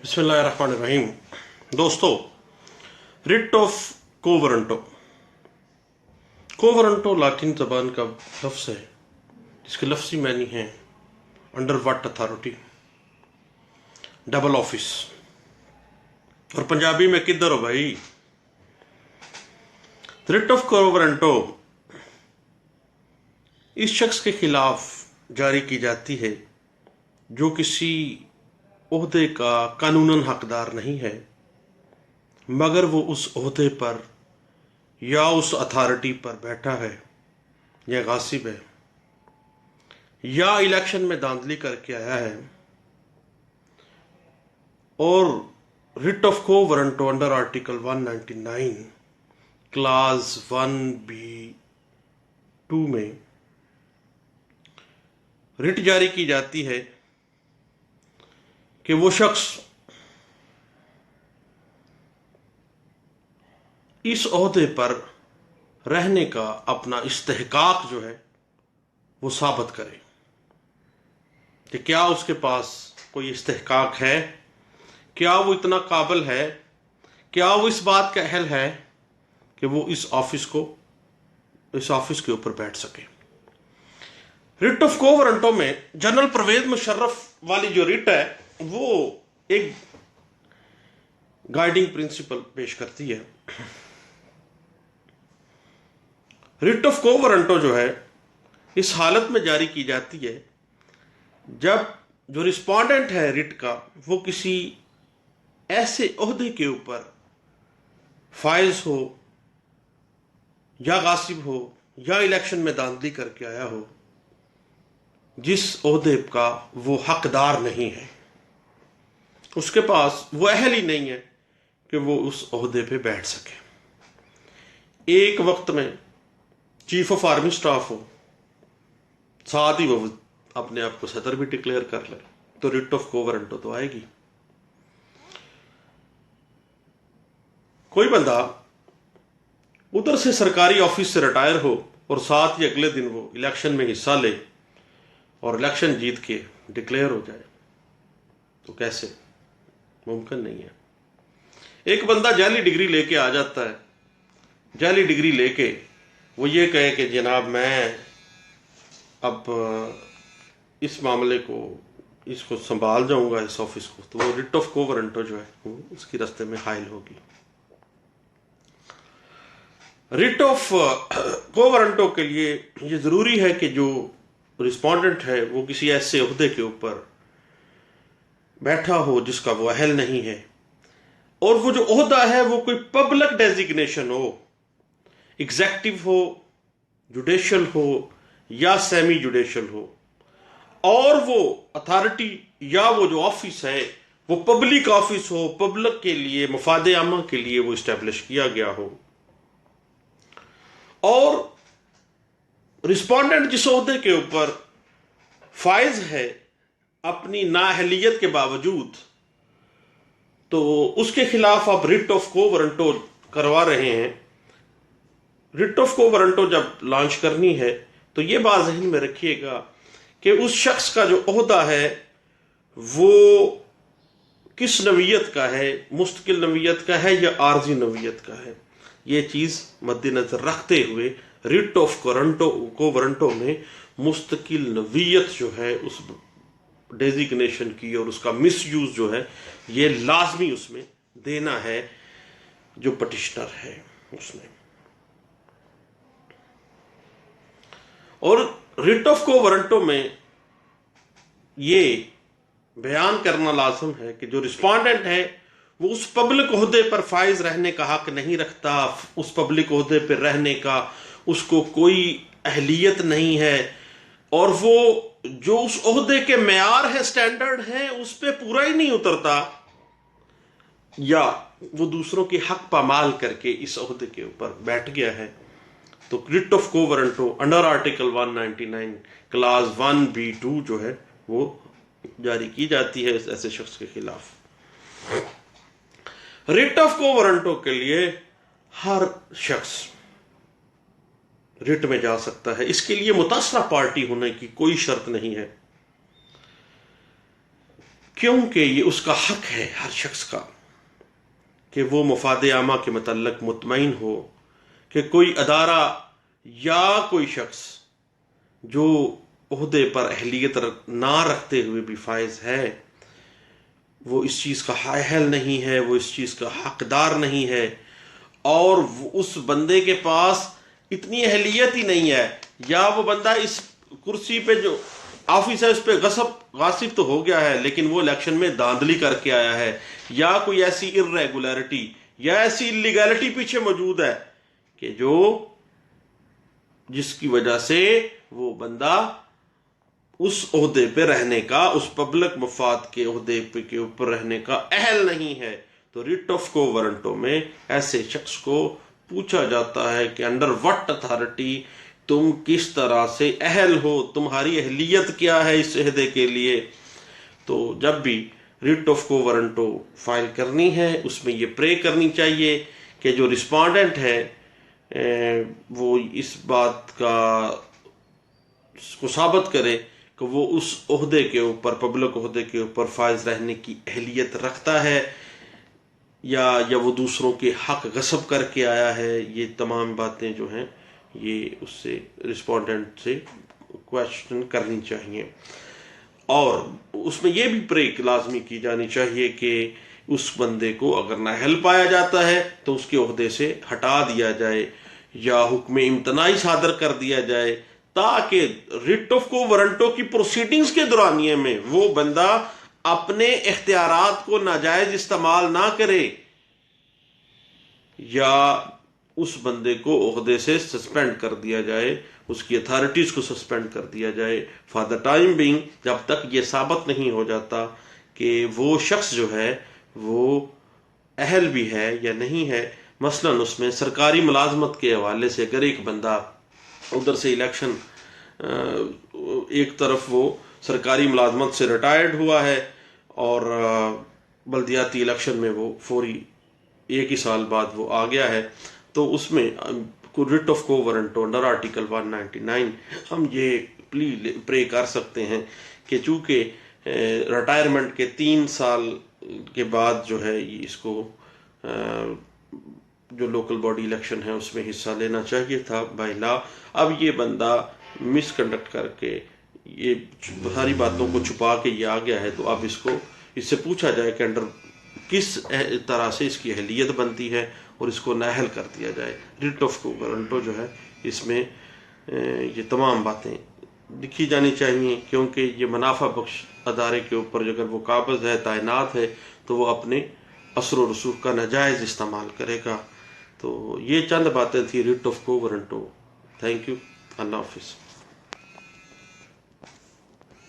बिस्मिल्लाहिर्रहमानिर्रहीम। दोस्तों, writ of कोवरंटो। कोवरंटो Latin ज़बान का लफ्ज़ है जिसके लफ्ज़ी मानी हैं under what authority, double office, और पंजाबी में किधर हो भाई। रिट ऑफ कोवरंटो इस शख्स के खिलाफ जारी की जाती है जो किसी ओहदे का कानूनन हकदार नहीं है, मगर वो उस ओहदे पर या उस अथॉरिटी पर बैठा है, या गासिब है, या इलेक्शन में धांधली करके आया है। और रिट ऑफ को warranto under article 199 class 1B(2) में रिट जारी की जाती है कि वो शख्स इस ओहदे पर रहने का अपना इस्तेहकाक जो है वो साबित करे कि क्या उसके पास कोई इस्तेहकाक है, क्या वो इतना काबिल है, क्या वो इस बात का अहल है कि वो इस ऑफिस के ऊपर बैठ सके। रिट ऑफ को वारंटो में जनरल परवेज मुशर्रफ वाली जो रिट है वो एक गाइडिंग प्रिंसिपल पेश करती है। रिट ऑफ को वारंटो जो है इस हालत में जारी की जाती है जब जो रिस्पोंडेंट है रिट का वो किसी ऐसे ओहदे के ऊपर फाइज हो, या गासिब हो, या इलेक्शन में धांधली करके आया हो जिस ओहदे का वो हकदार नहीं है, उसके पास वो अहल ही नहीं है कि वो उस ओहदे पे बैठ सके। एक वक्त में चीफ ऑफ आर्मी स्टाफ हो, साथ ही वो अपने आप को सदर भी डिक्लेयर कर ले, तो रिट ऑफ को वारंटो तो आएगी। कोई बंदा उधर से सरकारी ऑफिस से रिटायर हो और साथ ही अगले दिन वो इलेक्शन में हिस्सा ले और इलेक्शन जीत के डिक्लेयर हो जाए, तो कैसे? मुमकिन नहीं है। एक बंदा जाली डिग्री लेके आ जाता है, जाली डिग्री लेके वो ये कहे कि जनाब मैं अब इस मामले को इसको संभाल जाऊंगा, इस ऑफिस को, तो वो रिट ऑफ को वारंटो जो है वो उसकी रास्ते में हाइल होगी। रिट ऑफ को वारंटो के लिए ये जरूरी है कि जो रिस्पोंडेंट है वो किसी ऐसे ओहदे के ऊपर बैठा हो जिसका वो अहल नहीं है, और वो जो ओहदा है वो कोई पब्लिक डेजिग्नेशन हो, एग्जेक्टिव हो, जुडिशियल हो, या सेमी जुडिशियल हो, और वो अथॉरिटी या वो जो ऑफिस है वो पब्लिक ऑफिस हो, पब्लिक के लिए, मफादे आमा के लिए वो इस्टेब्लिश किया गया हो, और रिस्पोंडेंट जिस ओहदे के ऊपर फाइज है अपनी नाअहलियत के बावजूद, तो उसके खिलाफ आप रिट ऑफ को वारंटो करवा रहे हैं। रिट ऑफ को वारंटो जब लॉन्च करनी है तो ये बात ज़हन में रखिएगा कि उस शख्स का जो ओहदा है वो किस नवीयत का है, मुस्तकिल नवीयत का है या आर्जी नवीयत का है। ये चीज़ मद्देनजर रखते हुए रिट ऑफ को वारंटो में मुस्तकिल नवीयत जो है उस डेजिग्नेशन की और उसका मिसयूज जो है ये लाजमी उसमें देना है जो पटिशनर है उसने। और रिट ऑफ को वारंटो में ये बयान करना लाजम है कि जो रिस्पोंडेंट है वो उस पब्लिक ओहदे पर फाइज रहने का हक नहीं रखता, उस पब्लिक ओहदे पर रहने का उसको कोई अहलियत नहीं है, और वो जो उस ओहदे के मेयार है, स्टैंडर्ड है, उस पर पूरा ही नहीं उतरता, या वो दूसरों के हक पामाल करके इस ओहदे के ऊपर बैठ गया है, तो रिट ऑफ को warranto under article 199 class 1B(2) जो है वो जारी की जाती है ऐसे शख्स के खिलाफ। रिट ऑफ को वारंटो के लिए हर शख्स रिट में जा सकता है। इसके लिए मुतासरा पार्टी होने की कोई शर्त नहीं है کیونکہ یہ اس کا حق ہے ہر شخص کا کہ وہ مفاد عامہ کے متعلق مطمئن ہو کہ کوئی ادارہ یا کوئی شخص جو عہدے پر اہلیت نہ رکھتے ہوئے بھی فائز ہے، وہ اس چیز کا اہل نہیں ہے، وہ اس چیز کا حقدار نہیں ہے، اور اس بندے کے پاس اتنی اہلیت ہی نہیں ہے، یا وہ بندہ اس کرسی پہ جو آفس ہے اس پہ غاصب تو ہو گیا ہے لیکن وہ الیکشن میں دھاندلی کر کے آیا ہے، یا کوئی ایسی ارریگولیرٹی یا ایسی اللیگیلٹی پیچھے موجود ہے کہ جس کی وجہ سے وہ بندہ اس عہدے پہ رہنے کا، اس پبلک مفاد کے عہدے پہ کے اوپر رہنے کا اہل نہیں ہے، تو ریٹ آف کو وارنٹوں میں ایسے شخص کو پوچھا جاتا ہے کہ انڈر وٹ اتھارٹی تم کس طرح سے اہل ہو، تمہاری اہلیت کیا ہے اس عہدے کے لیے۔ تو جب بھی ریٹ آف کو وارنٹو فائل کرنی ہے اس میں یہ پرے کرنی چاہیے کہ جو رسپونڈنٹ ہے وہ اس بات کو ثابت کرے کہ وہ اس عہدے کے اوپر، پبلک عہدے کے اوپر فائز رہنے کی اہلیت رکھتا ہے یا وہ دوسروں کے حق غصب کر کے آیا ہے۔ یہ تمام باتیں جو ہیں یہ اس سے رسپونڈنٹ سے کویسچن کرنی چاہیے، اور اس میں یہ بھی پرے لازمی کی جانی چاہیے کہ اس بندے کو اگر نااہل پایا جاتا ہے تو اس کے عہدے سے ہٹا دیا جائے یا حکم امتناعی صادر کر دیا جائے، تاکہ ریٹ آف کو وارنٹوں کی پروسیڈنگز کے دورانیے میں وہ بندہ اپنے اختیارات کو ناجائز استعمال نہ کرے یا اس بندے کو عہدے سے سسپینڈ کر دیا جائے، اس کی اتھارٹیز کو سسپینڈ کر دیا جائے فار دا ٹائم بینگ، جب تک یہ ثابت نہیں ہو جاتا کہ وہ شخص جو ہے وہ اہل بھی ہے یا نہیں ہے۔ مثلاً اس میں سرکاری ملازمت کے حوالے سے اگر ایک بندہ ادھر سے الیکشن ایک طرف وہ سرکاری ملازمت سے ریٹائرڈ ہوا ہے اور بلدیاتی الیکشن میں وہ فوری ایک ہی سال بعد وہ آ گیا ہے، تو اس میں ریٹ آف کو وارنٹو انڈر آرٹیکل 199 ہم یہ پرے کر سکتے ہیں کہ چونکہ ریٹائرمنٹ کے 3 سال کے بعد جو ہے اس کو جو لوکل باڈی الیکشن ہے اس میں حصہ لینا چاہیے تھا بائی لا۔ اب یہ بندہ مس کنڈکٹ کر کے یہ ساری باتوں کو چھپا کے یہ آ گیا ہے، تو اب اس سے پوچھا جائے کہ انڈر کس طرح سے اس کی اہلیت بنتی ہے اور اس کو نااہل کر دیا جائے۔ ریٹ آف کو وارنٹو جو ہے اس میں یہ تمام باتیں لکھی جانی چاہیے، کیونکہ یہ منافع بخش ادارے کے اوپر اگر وہ قابض ہے، تعینات ہے، تو وہ اپنے اثر و رسوخ کا ناجائز استعمال کرے گا۔ تو یہ چند باتیں تھی ریٹ آف کو وارنٹو۔ تھینک یو، اللہ حافظ۔